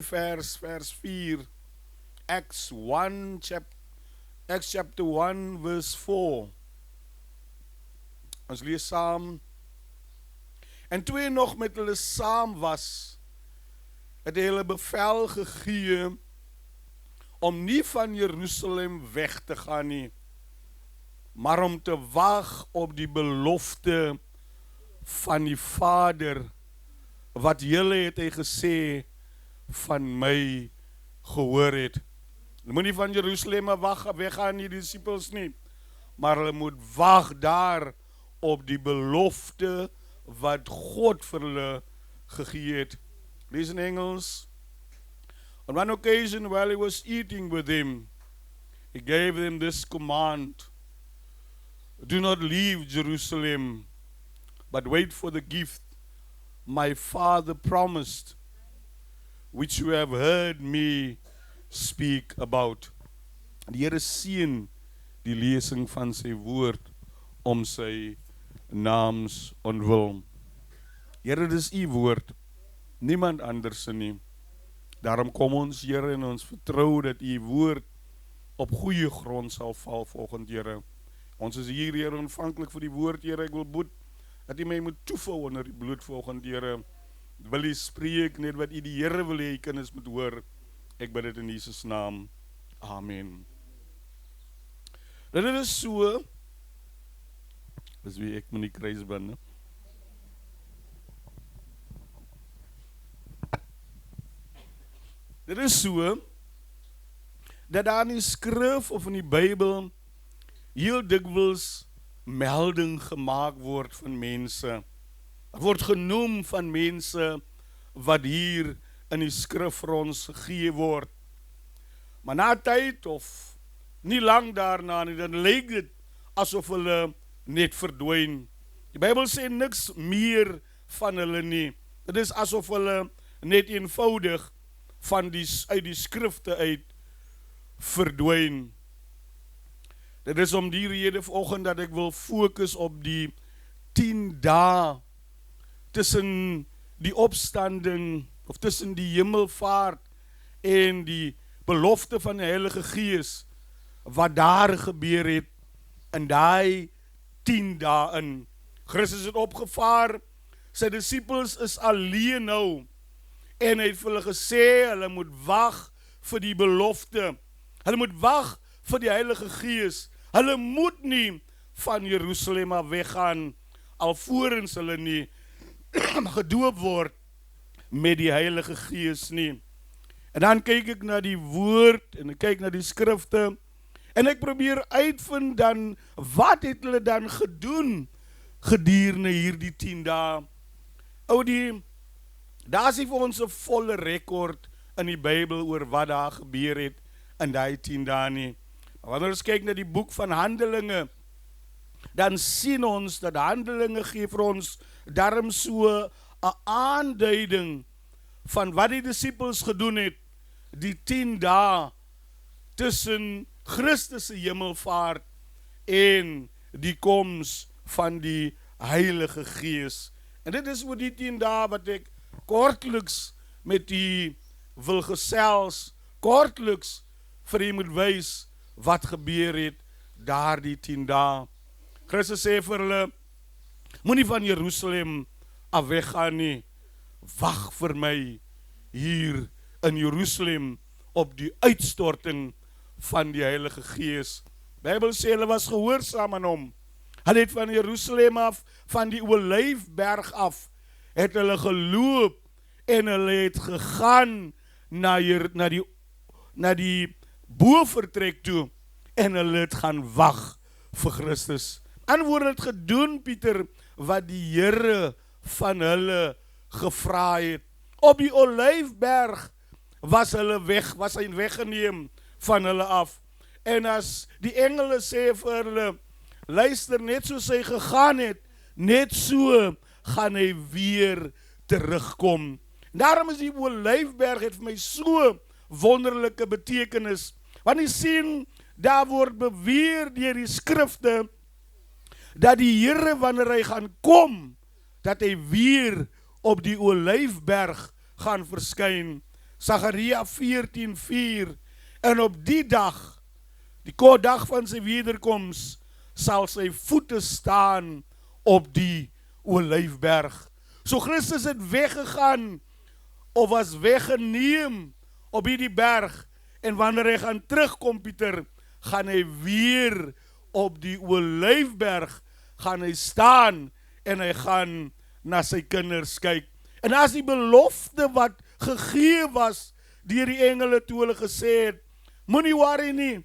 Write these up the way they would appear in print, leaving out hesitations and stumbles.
vers 4, Acts 1, Acts chapter 1 verse 4. Ons lees saam. En toe hy nog met hulle saam was, het hy hulle bevel gegee om nie van Jerusalem weg te gaan nie, maar om te wag op die belofte van die Vader, wat julle het hy gesê van my gehoor het. Hulle moet nie van Jerusalem weggaan nie, die disciples nie, maar hulle moet wag daar op die belofte wat God vir hulle gegee het. Lees in Engels. On one occasion while he was eating with him, he gave them this command: do not leave Jerusalem, but wait for the gift my Father promised, which you have heard me speak about. Die Here seën die lesing van sy woord om sy naams ontwil. Here, dis u woord, niemand anders nie. Daarom kom ons, Here, en ons vertrou dat u woord op goeie grond sal val volgende, Here. Ons is hier, Here, ontvanklik vir die woord, Here. Ek wil bid dat u my moet toevou onder die bloed volgende, Here. Wil u spreek net wat u die Here wil hê, kinders moet hoor. Ek bid dit in Jesus naam. Amen. Dit is so, dis wie ek moet nie kruisband, ne? Dit is so, dat daar in die skrif of in die Bybel heel dikwels melding gemaak word van mense. Word genoem van mense wat hier in die skrif vir ons gegee word. Maar na tyd of nie lang daarna nie, dan lyk dit asof hulle net verdwyn. Die Bybel sê niks meer van hulle nie. Dit is asof hulle net eenvoudig uit die skrifte uit verdwyn. Dit is om die rede vanoggend dat ek wil fokus op die 10 dae tussen die opstanding, of tussen die hemelvaart en die belofte van die Heilige Gees, wat daar gebeur het in daai 10 dae in. Christus het opgevaar, sy disippels is alleen nou, en hy het vir hulle gesê, hulle moet wag vir die belofte, hulle moet wag vir die Heilige Gees, hulle moet nie van Jerusalem af weggaan, alvorens hulle nie gedoop word met die Heilige Gees nie. En dan kyk ek na die woord, en ek kyk na die skrifte, en ek probeer uitvind dan, wat het hulle dan gedoen, gedurende hierdie 10 dae. Daar is vir ons 'n volle rekord in die Bybel oor wat daar gebeur het in die 10 dae nie. Maar wanneer ons kyk na die boek van Handelinge, dan sien ons dat Handelinge gee vir ons daarom so 'n aanduiding van wat die disippels gedoen het, die 10 dae tussen Christus se hemelvaart en die koms van die Heilige Gees. En dit is oor die 10 dae wat ek kortliks met u wil gesels, kortliks vir u moet wys wat gebeur het daar die 10 dae. Christus sê vir hulle, moenie van Jerusalem af weggaan nie, wag vir my hier in Jerusalem op die uitstorting van die Heilige Gees. Bybel sê hulle was gehoorsaam aan hom. Hulle het van Jerusalem af, van die Olyfberg af, het hulle geloop en hulle het gegaan na die bovertrek toe en hulle het gaan wag vir Christus. Antwoord het gedoen, Pieter, wat die Here van hulle gevra het. Op die Olyfberg was hy weggeneem van hulle af. En as die engele sê vir hulle, luister, net soos hy gegaan het, net so gaan hy weer terugkom. Daarom is die Olyfberg het vir my so wonderlike betekenis. Want jy sien, daar word beweer deur die skrifte, dat die Here, wanneer hy gaan kom, dat hy weer op die Olyfberg gaan verskyn. Sagaria 14:4, en op die dag, die dag van sy wederkoms, sal sy voete staan op die Olyfberg. So Christus het weggegaan, of was weggeneem op hierdie berg, en wanneer hy gaan terugkom, Pieter, gaan hy weer op die Olyfberg, gaan hy staan, en hy gaan na sy kinders kyk. En as die belofte wat gegee was, deur die engele toe hulle gesê het, moenie worry nie,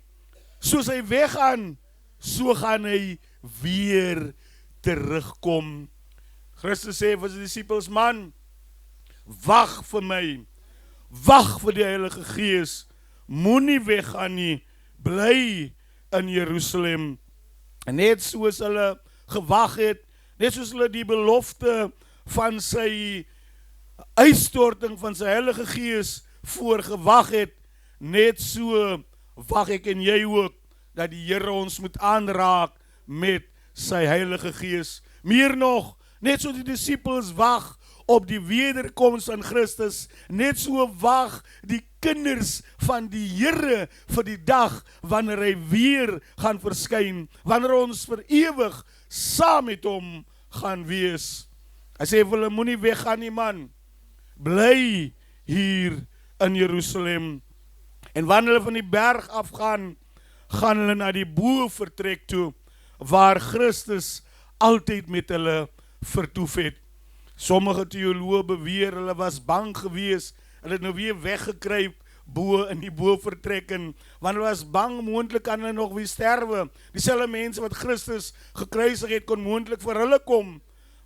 soos hy weggaan, so gaan hy weer terugkom. Christus sê vir sy disippels, man, wag vir my, wag vir die Heilige Gees, moenie weggaan nie, bly in Jerusalem. En net soos hulle gewag het, net soos hulle die belofte van sy uitstorting van sy Heilige Gees voorgewag het, net so wag ek en jy ook, dat die Here ons moet aanraak met sy Heilige Gees. Meer nog, net so die disippels wag op die wederkoms van Christus, net so wag die kinders van die Here vir die dag wanneer hy weer gaan verskyn, wanneer ons vir ewig saam met hom gaan wees. Hy sê vir hulle, moenie weggaan nie man, bly hier in Jerusalem. En wanneer hulle van die berg afgaan, gaan hulle na die bovertrek toe, waar Christus altyd met hulle vertoef het. Sommige teoloë beweer, hulle was bang gewees, hulle het nou weer weggekruip bo in die bovertrek, en want hulle was bang, moontlik kan hulle nog weer sterwe. Dieselfde mense wat Christus gekruisig het, kon moontlik vir hulle kom.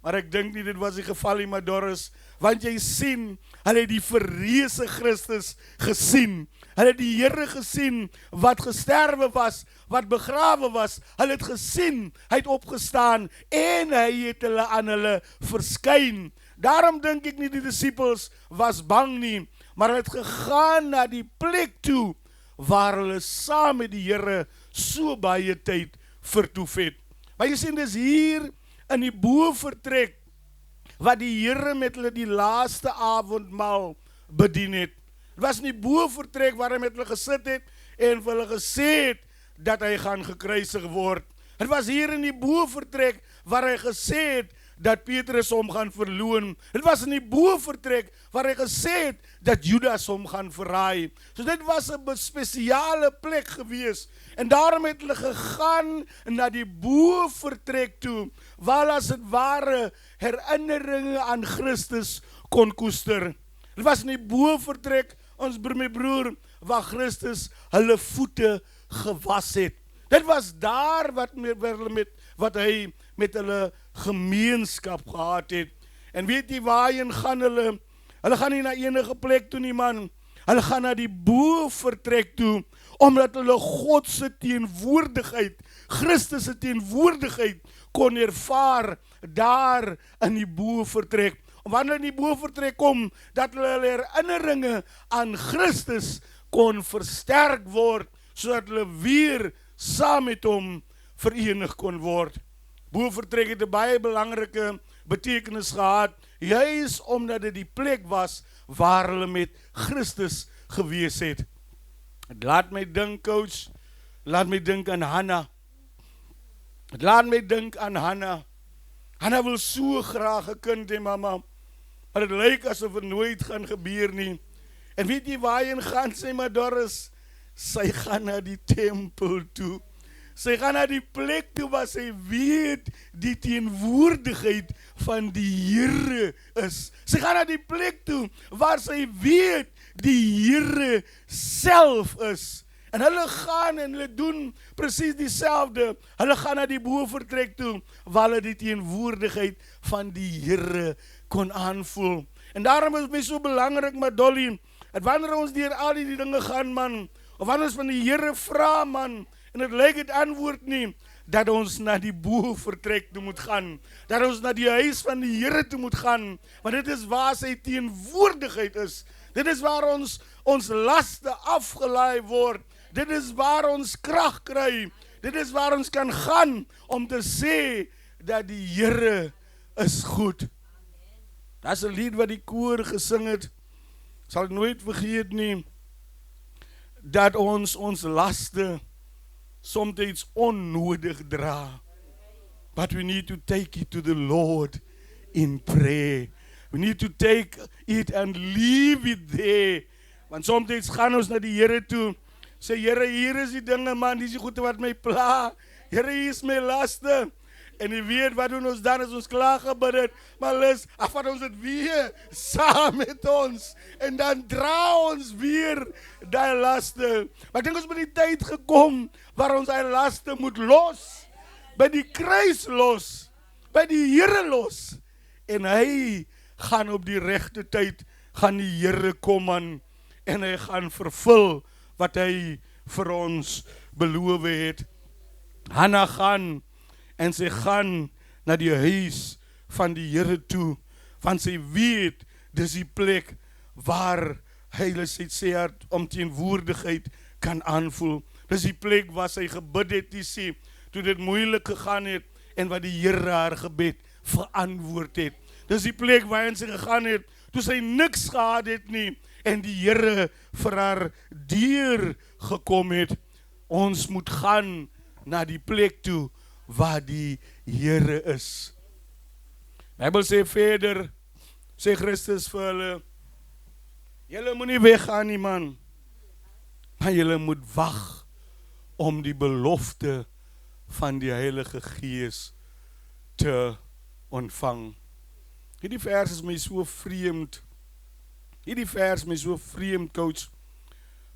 Maar ek dink nie dit was die geval nie, maar Doris, want jy sien, hulle het die verreëse Christus gesien. Hulle het die Here gesien, wat gesterwe was, wat begrawe was. Hulle het gesien, hy het opgestaan, en hy het hulle aan hulle verskyn. Daarom dink ek nie die disippels was bang nie, maar hulle het gegaan na die plek toe, waar hulle saam met die Here so baie tyd vertoef het. Maar jy sien, dis hier in die bovertrek, wat die Here met hulle die laaste avondmaal bedien het. Het was in die bovertrek waar hy met hulle gesit het, en vir hulle gesê het, dat hy gaan gekruisig word. Het was hier in die bovertrek, waar hy gesê het, dat Petrus hom gaan verloon. Het was in die bovertrek, waar hy gesê het, dat Judas hom gaan verraai. So dit was 'n spesiale plek gewees, en daarom het hulle gegaan na die bovertrek toe, waar as het ware herinneringe aan Christus kon koester. Het was in die bovertrek, my broer, waar Christus hulle voete gewas het. Dit was daar wat hy met hulle gemeenskap gehad het. En weet jy waarheen gaan hulle? Hulle gaan nie na enige plek toe nie, man. Hulle gaan na die bovertrek toe, omdat hulle God se teenwoordigheid, Christus se teenwoordigheid kon ervaar daar in die bovertrek. Wanneer in die bovertrek kom, dat hulle herinneringe aan Christus kon versterk word, sodat hulle weer saam met hom verenig kon word. Bovertrek het 'n baie belangrike betekenis gehad, juis omdat dit die plek was waar hulle met Christus gewees het. Het laat my dink, coach, laat my dink aan Hanna. Het laat my dink aan Hanna. Hanna wil so graag 'n kind hê, mama, maar dit lyk asof het nooit gaan gebeur nie. En weet jy waarheen gaan sy, maar Doris? Sy gaan na die tempel toe. Sy gaan na die plek toe waar sy weet die teenwoordigheid van die Here is. Sy gaan na die plek toe waar sy weet die Here self is. En hulle gaan en hulle doen presies dieselfde. Hulle gaan na die bovertrek toe waar hulle die teenwoordigheid van die Here kon aanvoel. En daarom is het my so belangrik, maar Dolly, dat wanneer ons deur al die dinge gaan, man, of wanneer ons van die Here vra, man, en het lyk het antwoord nie, dat ons na die bovertrek toe moet gaan, dat ons na die huis van die Here toe moet gaan, want dit is waar sy teenwoordigheid is. Dit is waar ons laste afgelaai word. Dit is waar ons krag kry. Dit is waar ons kan gaan om te sê dat die Here is goed. Dat is 'n lied wat die koor gesing het. Sal ek nooit vergeet nie, dat ons laste soms onnodig dra. But we need to take it to the Lord in prayer. We need to take it and leave it there. Want soms gaan ons na die Here toe, sê Here, hier is die dinge man, dis die goede wat my pla. Here, hier is my laste. En jy weet wat doen ons dan as ons klaar gebid het, maar lis, afvat ons het weer saam met ons. En dan dra ons weer die laste. Maar ek dink ons by die tyd gekom, waar ons die laste moet los. By die kruis los. By die Here los. En hy gaan op die regte tyd, gaan die Here kom aan, en hy gaan vervul wat hy vir ons beloof het. Hanna gaan, en sy gaan na die huis van die Here toe, want sy weet, dis die plek waar heiligheid sê hart om teenwoordigheid kan aanvoel. Dis die plek waar sy gebid het, die sê, toe dit moeilik gegaan het, en wat die Here haar gebed verantwoord het. Dis die plek waarin sy gegaan het, toe sy niks gehad het nie, en die Here vir haar deur gekom het. Ons moet gaan na die plek toe, waar die Here is. Bybel sê verder, sê Christus vir hulle, julle moet nie weggaan nie man, maar julle moet wag om die belofte van die Heilige Gees te ontvang. Hierdie vers is my so vreemd. Hierdie vers is my so vreemd, coach.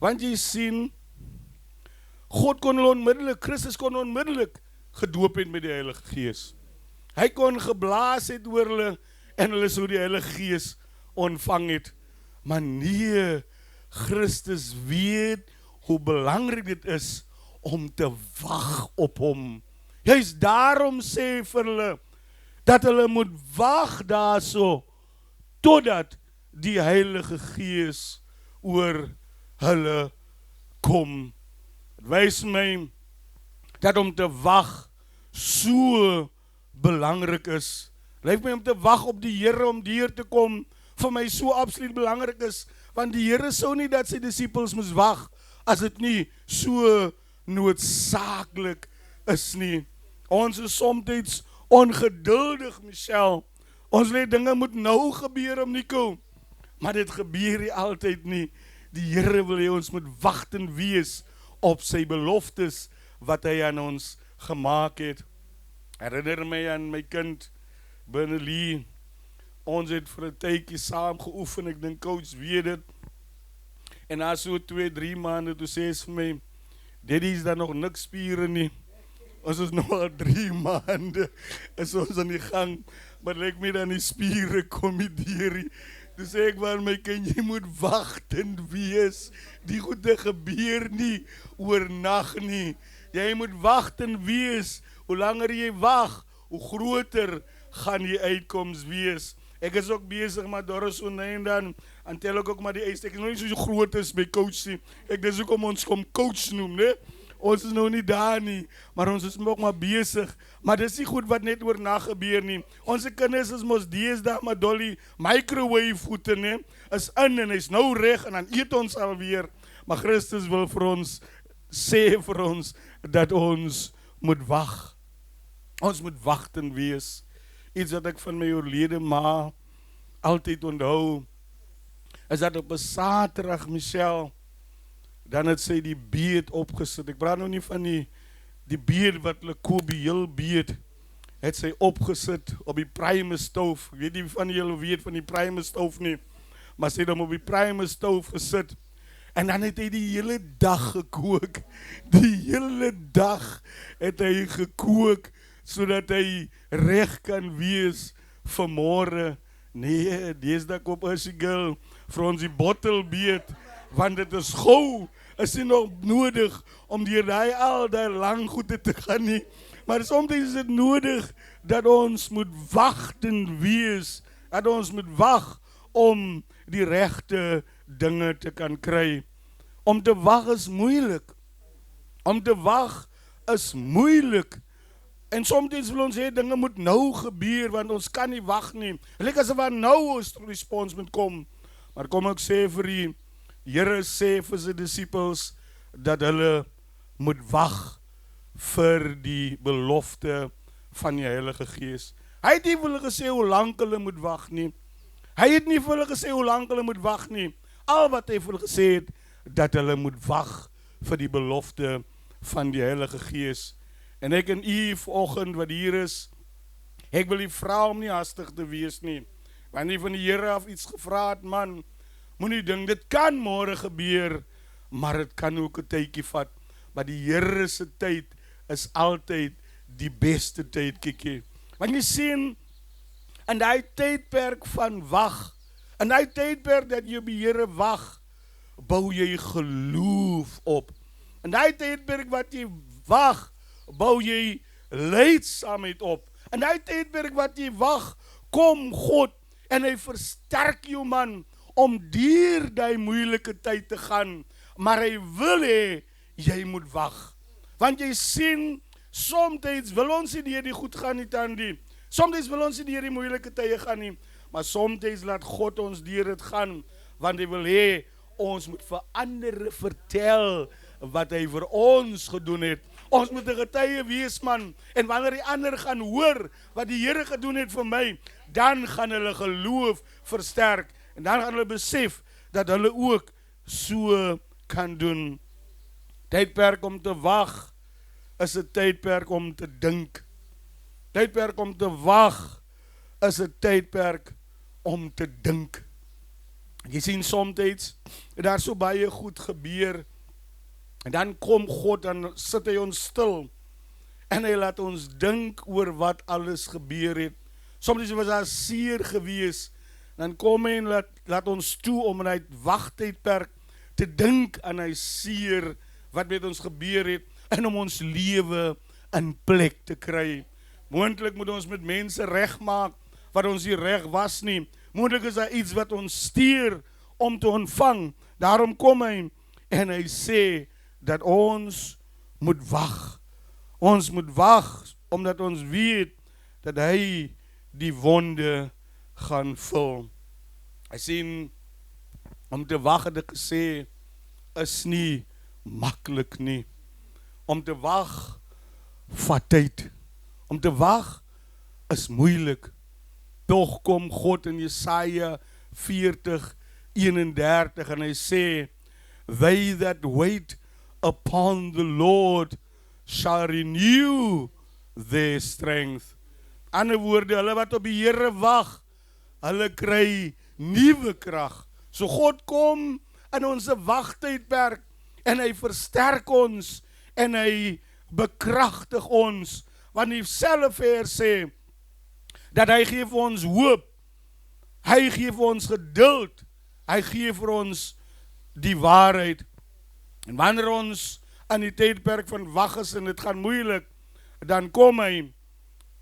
Want jy sien, God kon onmiddellik, Christus kon onmiddellik gedoop het met die Heilige Gees. Hy kon geblaas het oor hulle, en hulle sou die Heilige Gees ontvang het. Maar nee, Christus weet hoe belangrik dit is om te wag op hom. Juist daarom sê vir hulle, dat hulle moet wag daarso, totdat die Heilige Gees oor hulle kom. Het wys my, dat om te wag so belangrik is. Lyk my om te wag op die Here om deur te kom, vir my so absoluut belangrik is, want die Here sou nie dat sy disippels moes wag, as dit nie so noodsaaklik is nie. Ons is soms ongeduldig, Michelle. Ons weet dinge moet nou gebeur om Nico, maar dit gebeur nie altyd nie. Die Here wil hê ons moet wagtend wees op sy beloftes, wat hy aan ons gemaak het. Herinner my aan my kind, Bennelie. Ons het vir 'n tydjie saam geoefen, ek dink coach weet dit. En na so 2-3 maande, toe sê sy vir my, Daddy, is daar nog niks spiere nie. Ons is nog al 3 maande, is ons aan die gang, maar lyk my dan die spiere kom nie deur nie. Toe sê ek vir my kind, jy moet wagtend wees. Die goede gebeur nie oornag nie. Jy moet wagtend wees. Hoe langer jy wag, hoe groter gaan die uitkoms wees. Ek is ook bezig met Doris Onijn dan, en tel ek ook maar die eis. Ek is nog nie so groot as by coach nie. Ek dis ook om ons kom coach noem, ne? Ons is nou nie daar nie, maar ons is ook maar bezig. Maar dis nie goed wat net oornag gebeur nie. Onze kinders is mos deesdae maar Dolly microwave voete, ne? Is in en is nou reg en dan eet ons alweer. Maar Christus wil vir ons, sê vir ons, dat ons moet wag. Ons moet wagtend wees. Iets wat ek van my oorlede ma altyd onthou, is dat op 'n Saterdag, Michelle, dan het sy die beet opgesit. Ek praat nou nie van die beet wat hulle koop, die heel beet, het sy opgesit op die Primus stoof. Ek weet nie van julle weet van die Primus stoof nie, maar sy het hom op die Primus stoof gesit. En dan het hy die hele dag gekook. Die hele dag het hy gekook, sodat hy reg kan wees vir môre. Nee, deesdae koop as die girl vir ons die bottelbeet, want dit is gou, is nie nog nodig om deur al die lang goede te gaan nie. Maar soms is dit nodig dat ons moet wagtend wees, dat ons moet wag om die regte dinge te kan kry. Om te wag is moeilik. Om te wag is moeilik. En soms wil ons sê, dinge moet nou gebeur, want ons kan nie wag nie. Lyk asof nou ons respons moet kom. Maar kom ek sê vir u, Here sê vir sy disippels dat hulle moet wag vir die belofte van die Heilige Gees. Hy het nie vir hulle gesê hoe lank hulle moet wag nie. Hy het nie vir hulle gesê hoe lank hulle moet wag nie. Al wat hy vir hulle gesê het, dat hulle moet wag vir die belofte van die Heilige Gees. En ek en u vanoggend wat hier is, ek wil u vra om nie hastig te wees nie. Wanneer van die Here af iets gevra het, man, moenie dink, dit kan môre gebeur, maar dit kan ook 'n tydjie vat. Maar die Here se tyd is altyd die beste tyd, kiekie. Want jy sien, in die tydperk van wag, in die tydperk dat jy op die Here wag, bou jy geloof op. In die tydperk wat jy wag, bou jy leidsaamheid op. In die tydperk wat jy wag, kom God en hy versterk jou, man, om deur die moeilike tyd te gaan, maar hy wil hê jy moet wag. Want jy sien, soms wil ons nie deur die goed gaan nie, Tandi. Soms wil ons nie deur die moeilike tye gaan nie, maar soms laat God ons deur dit gaan, want hy wil hê ons moet vir ander vertel wat hy vir ons gedoen het. Ons moet 'n getuie wees, man, en wanneer die ander gaan hoor wat die Here gedoen het vir my, dan gaan hulle geloof versterk, en dan gaan hulle besef dat hulle ook so kan doen. Tydperk om te wag is 'n tydperk om te dink. Tydperk om te wag is 'n tydperk om te dink. Jy sien, soms het daar so baie goed gebeur, en dan kom God, dan sit hy ons stil, en hy laat ons dink oor wat alles gebeur het. Soms was daar seer gewees, dan kom hy en laat ons toe om in hy wagtydperk te dink aan hy seer wat met ons gebeur het, en om ons lewe in plek te kry. Moontlik moet ons met mense regmaak wat ons nie reg was nie. Moontlik is daar iets wat ons steur om te ontvang. Daarom kom hy en hy sê dat ons moet wag. Ons moet wag omdat ons weet dat hy die wonde gaan vul. Hy sien, om te wag, het ek gesê, is nie maklik nie. Om te wag vat tyd. Om te wag is moeilik. Tog kom God in Jesaja 40:31 en hy sê, they that wait upon the Lord shall renew their strength. Ander woorde, hulle wat op die Here wag, hulle kry nuwe krag. So God kom in ons wagtydperk en hy versterk ons en hy bekragtig ons, want dieselfde vers sê dat hy gee vir ons hoop, hy gee vir ons geduld, hy gee vir ons die waarheid. En wanneer ons aan die tydperk van wag is en dit gaan moeilik, dan kom hy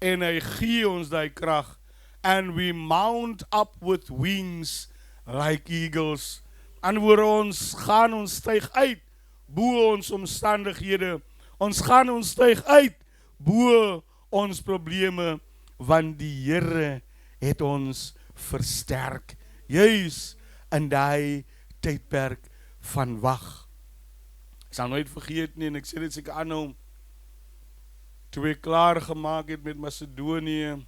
en hy gee ons die krag, and we mount up with wings like eagles. Antwoord, ons styg uit bo ons omstandighede, ons styg uit bo ons probleme, want die Here het ons versterk, juis in die tydperk van wag. Ek sal nooit vergeet nie, en ek sê dit seker aanhou, toe ek klaar gemaak het met Macedonië,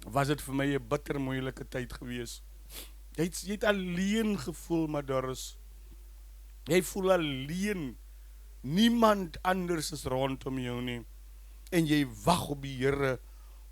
was dit vir my 'n bitter moeilike tyd gewees. Jy het alleen gevoel, maar daar is, jy voel alleen, niemand anders is rondom jou nie, en jy wag op die Here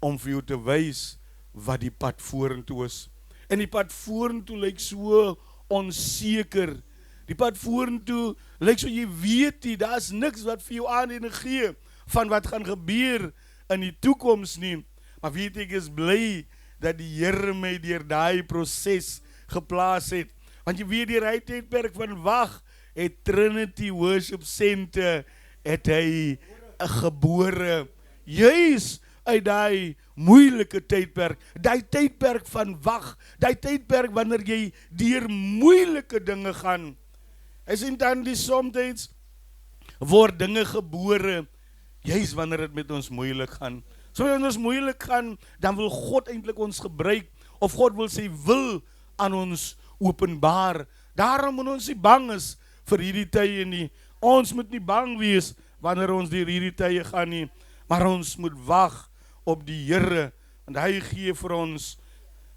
om vir jou te wys wat die pad vorentoe is. En die pad vorentoe lyk so onseker. Die pad vorentoe lyk so, jy weet nie, daar is niks wat vir jou aanleiding gee van wat gaan gebeur in die toekoms nie. Maar weet ek is bly dat die Here my deur daai proses geplaas het. Want jy weet, die tydperk van wag, het Trinity Worship Center, het hy gebore, juis uit die moeilike tydperk, die tydperk van wag, die tydperk wanneer jy deur moeilike dinge gaan. Hy sê dan die soms word dinge gebore, juis wanneer dit met ons moeilik gaan. So wanneer ons moeilik gaan, dan wil God eintlik ons gebruik, of God wil sy wil aan ons openbaar. Daarom moet ons nie bang is vir hierdie tye nie. Ons moet nie bang wees wanneer ons deur hierdie tye gaan nie, maar ons moet wag op die Here, want hy gee vir ons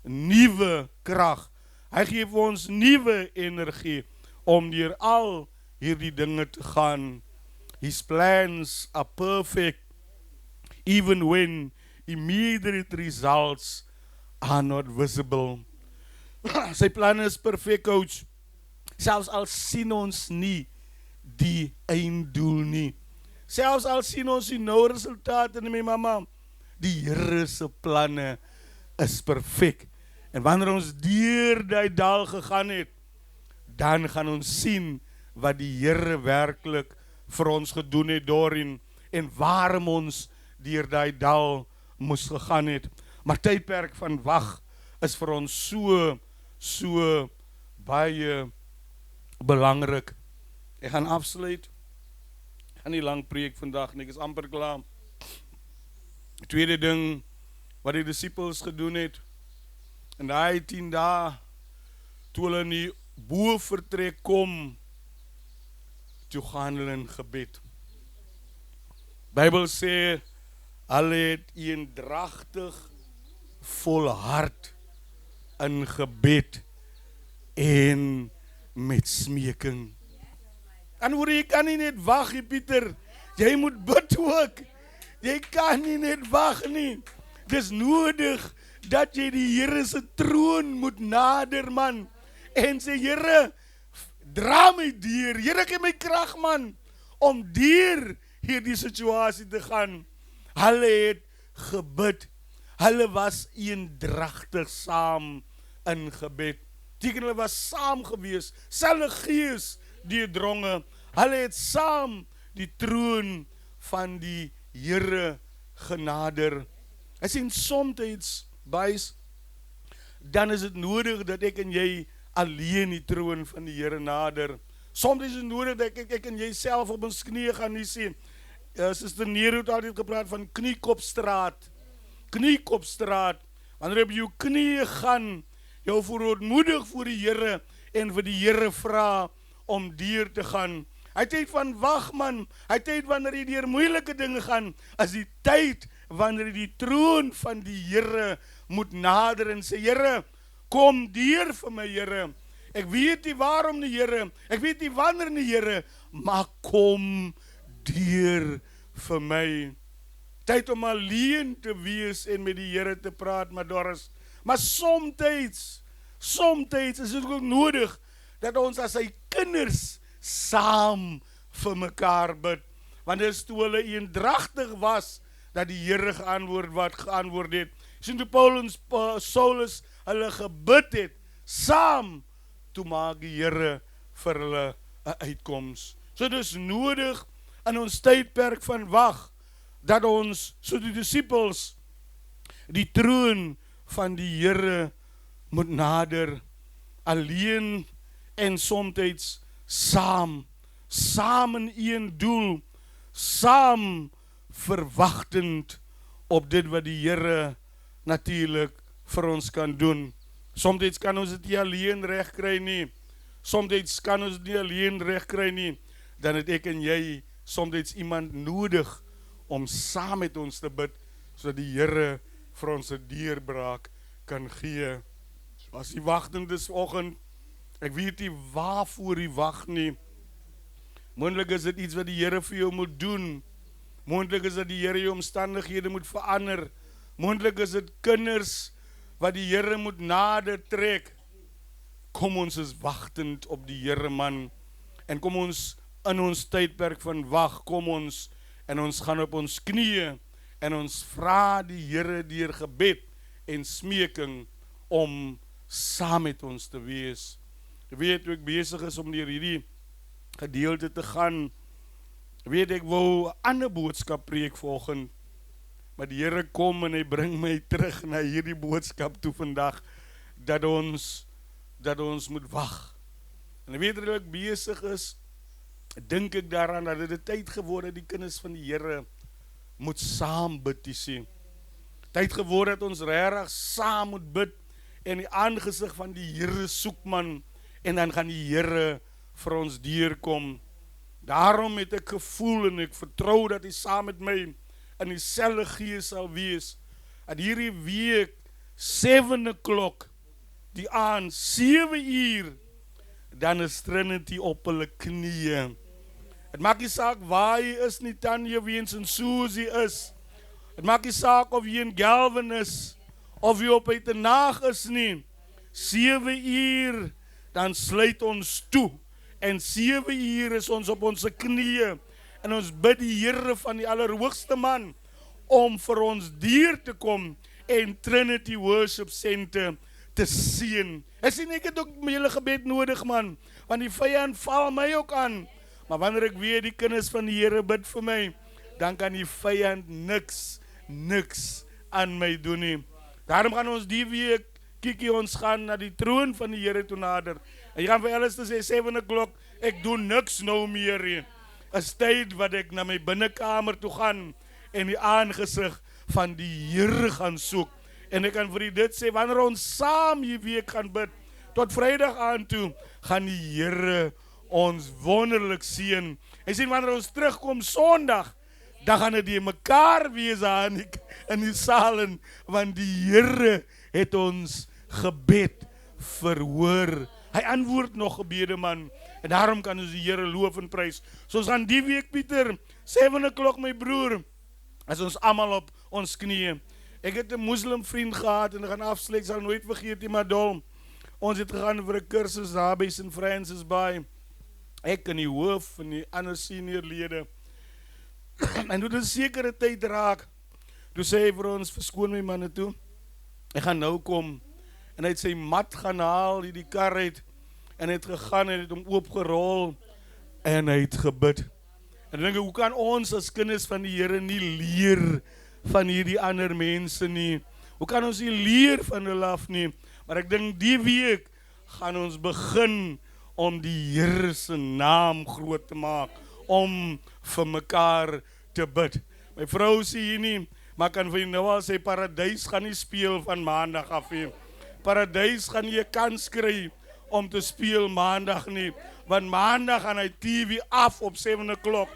nuwe krag. Hy gee vir ons nuwe energie om deur al hierdie dinge te gaan. His plans are perfect, even when immediate results are not visible. Sy planne is perfek, coach. Selfs al sien ons nie die einddoel nie. Selfs al sien ons die nou resultate nie, my mamma. Die Here se planne is perfek. En wanneer ons deur die dal gegaan het, dan gaan ons sien wat die Here werklik vir ons gedoen het daarin en waarom ons deur die dal moes gegaan het. Maar tydperk van wag is vir ons so baie belangrik. Ek gaan afsluit. Ek gaan nie lang preek vandag nie, ek is amper klaar. Tweede ding wat die disippels gedoen het, en daai 10 dae, toe hulle in die bovertrek kom, toe gaan hulle in gebed. Bybel sê, hulle het eendragtig volhard in gebed en met smeking. En hoor, jy kan nie net wag, Pieter, jy moet bid ook. Jy kan nie net wag nie. Dis nodig dat jy die Here se troon moet nader, man. En sê, Here, dra my deur. Here, gee my krag, man, om deur hierdie situasie te gaan. Hulle het gebid. Hulle was eendragtig saam in gebed. Teken hulle was saam gewees, selfe gees deurdronge. Hulle het saam die troon van die Here genader. Hy sê soms, boys, dan is dit nodig dat ek en jy alleen die troon van die Here nader. Soms is dit nodig dat ek en jy self op ons knieë gaan nie sien. Suster Nero het altyd gepraat van kniekopstraat. Kniekopstraat. Wanneer jy op jou knieë gaan, jou verootmoedig voor die Here en vir die Here vra om deur te gaan. Hy tyd van wag, man. Hy tyd wanneer jy deur moeilike dinge gaan, as die tyd wanneer jy die troon van die Here moet nader en sê, Here, kom deur vir my, Here. Ek weet nie waarom nie, Here. Ek weet nie wanneer nie, Here, maar kom deur vir my. Tyd om alleen te wees en met die Here te praat, maar Doris. Maar soms is dit ook nodig dat ons as sy kinders saam vir mekaar bid. Want dis toe hulle eendragtig was, dat die Here geantwoord het. Sien toe Saulus hulle gebid het, saam, toe maak die Here vir hulle 'n uitkoms. So dis nodig in ons tydperk van wag, dat ons, so die disippels, die troon van die Here moet nader, alleen en soms saam in een doel, saam verwagtend op dit wat die Here natuurlik vir ons kan doen. Soms kan ons dit nie alleen reg kry nie. Soms kan ons dit nie alleen reg kry nie. Dan het ek en jy soms iemand nodig om saam met ons te bid, sodat die Here vir ons 'n deurbraak kan gee. As die wagting dis oggend, ek weet nie waarvoor die wag nie. Moontlik is dit iets wat die Here vir jou moet doen. Moontlik is dat die Here jou omstandighede moet verander. Moontlik is dit kinders wat die Here moet nader trek. Kom ons is wagtend op die Here, man. En kom ons in ons tydperk van wag, kom ons en ons gaan op ons knieë en ons vra die Here deur gebed en smeking om saam met ons te wees. Ek weet hoe ek besig is om deur hierdie gedeelte te gaan. Weet ek wou 'n ander boodskap preek vanoggend, maar die Here kom en hy bring my terug na hierdie boodskap toe vandag, dat ons moet wag. En ek weet dat ek besig is, dink ek daaraan dat dit 'n tyd geword het, die kinders van die Here moet saam bid, sien. Tyd geword dat ons regtig saam moet bid en die aangesig van die Here soek man, en dan gaan die Here vir ons deurkom. Daarom het ek gevoel en ek vertrou dat hy saam met my in dieselfde gees sal wees. Dat hierdie week 7 o'clock die aand 7 uur, dan is Trinity op hulle knieë. Het maak nie saak waar jy is nie, Tanya Weens en Susie is. Het maak nie saak of jy in Galvin is, of jy op Uitenaag is nie. 7 uur, dan sluit ons toe. En 7 uur is ons op ons knieë. En ons bid die Here van die Allerhoogste man, om vir ons deur te kom, en Trinity Worship Center te seën. Ek het ook met julle gebed nodig man, want die vyand val my ook aan. Maar wanneer ek weet die kinders van die Here bid vir my, dan kan die vyand niks aan my doen nie. Daarom gaan ons die week, Kiki, ons gaan na die troon van die Here toe nader. En jy gaan vir alles te sê, 7 o'clock, ek doen niks nou meer nie. Is tyd wat ek na my binnekamer toe gaan, en die aangesig van die Here gaan soek. En ek kan vir dit sê, wanneer ons saam die week gaan bid, tot Vrydag aan toe, gaan die Here ons wonderlik seën. En sien, wanneer ons terugkom Sondag, dan gaan dit mekaar wees aan in die saal, want die Here het ons gebed verhoor. Hy antwoord nog gebede man, en daarom kan ons die Here loof en prys. So ons gaan die week, Pieter, 7 o'clock my broer, as ons allemaal op ons knieë. Ek het 'n moslim vriend gehad, en ek gaan afsluit, ek sal nooit vergeet die Madol. Ons het gegaan vir 'n kursus daar by St. Francis Bay. Ek en die hoof en die ander senior lede. En toe dit 'n sekere tyd raak, toe sê hy vir ons, verskoon my manne toe, ek gaan nou kom. En hy het sy mat gaan haal, die kar uit, en hy het gegaan en het hom oopgerol, en hy het gebid. En dan dink ek, hoe kan ons as kinders van die Here nie leer van hierdie ander mense nie? Hoe kan ons nie leer van hulle af nie? Maar ek dink die week gaan ons begin om die Here se naam groot te maak, om vir mekaar te bid. My vrou sê hier nie, maar kan vir nou al sê, Paradys gaan nie speel van Maandag af nie. Paradys gaan nie 'n kans kry om te speel Maandag nie, want Maandag gaan hy TV af op 7 o'clock.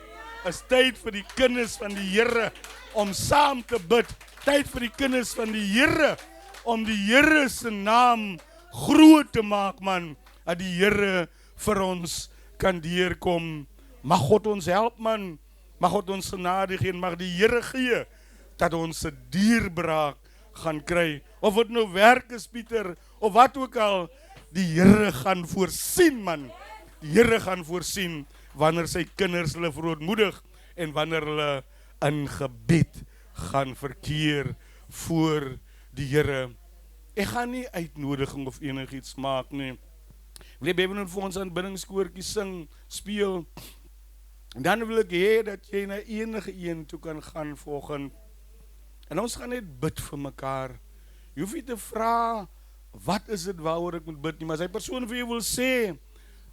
Is tyd vir die kinders van die Here om saam te bid. Tyd vir die kinders van die Here om die Here se naam groot te maak man, dat die Here vir ons kan deurkom. Mag God ons help man, mag God ons genade gee, mag die Here gee dat ons 'n deurbraak gaan kry. Of het nou werk is, Pieter, of wat ook al, die Here gaan voorsien man. Die Here gaan voorsien wanneer sy kinders hulle verootmoedig en wanneer hulle in gebed gaan verkeer voor die Here. Ek gaan nie uitnodiging of enigiets maak nie. Wil jy baie vir ons aanbiddingskoortjie sing, speel? En dan wil ek hê dat jy na enige een toe kan gaan volgende. En ons gaan net bid vir mekaar. Jy hoef nie te vra, wat is dit waaroor ek moet bid nie, maar as hy persoon vir jou wil sê,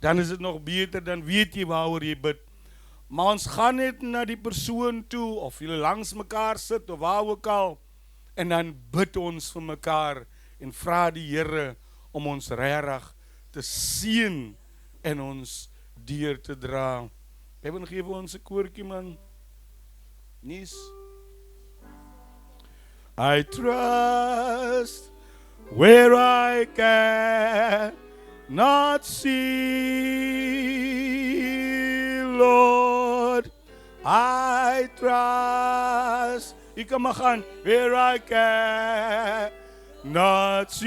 dan is dit nog beter, dan weet jy waaroor jy bid. Maar ons gaan net na die persoon toe, of jy langs mekaar sit, of waar ook al, en dan bid ons vir mekaar, en vra die Here om ons regtig te seën, en ons deur te dra. Kevin, gee vir ons 'n koortjie man. Nies. I trust where I cannot see, Lord. I trust. Ek kan maar gaan where I cannot see.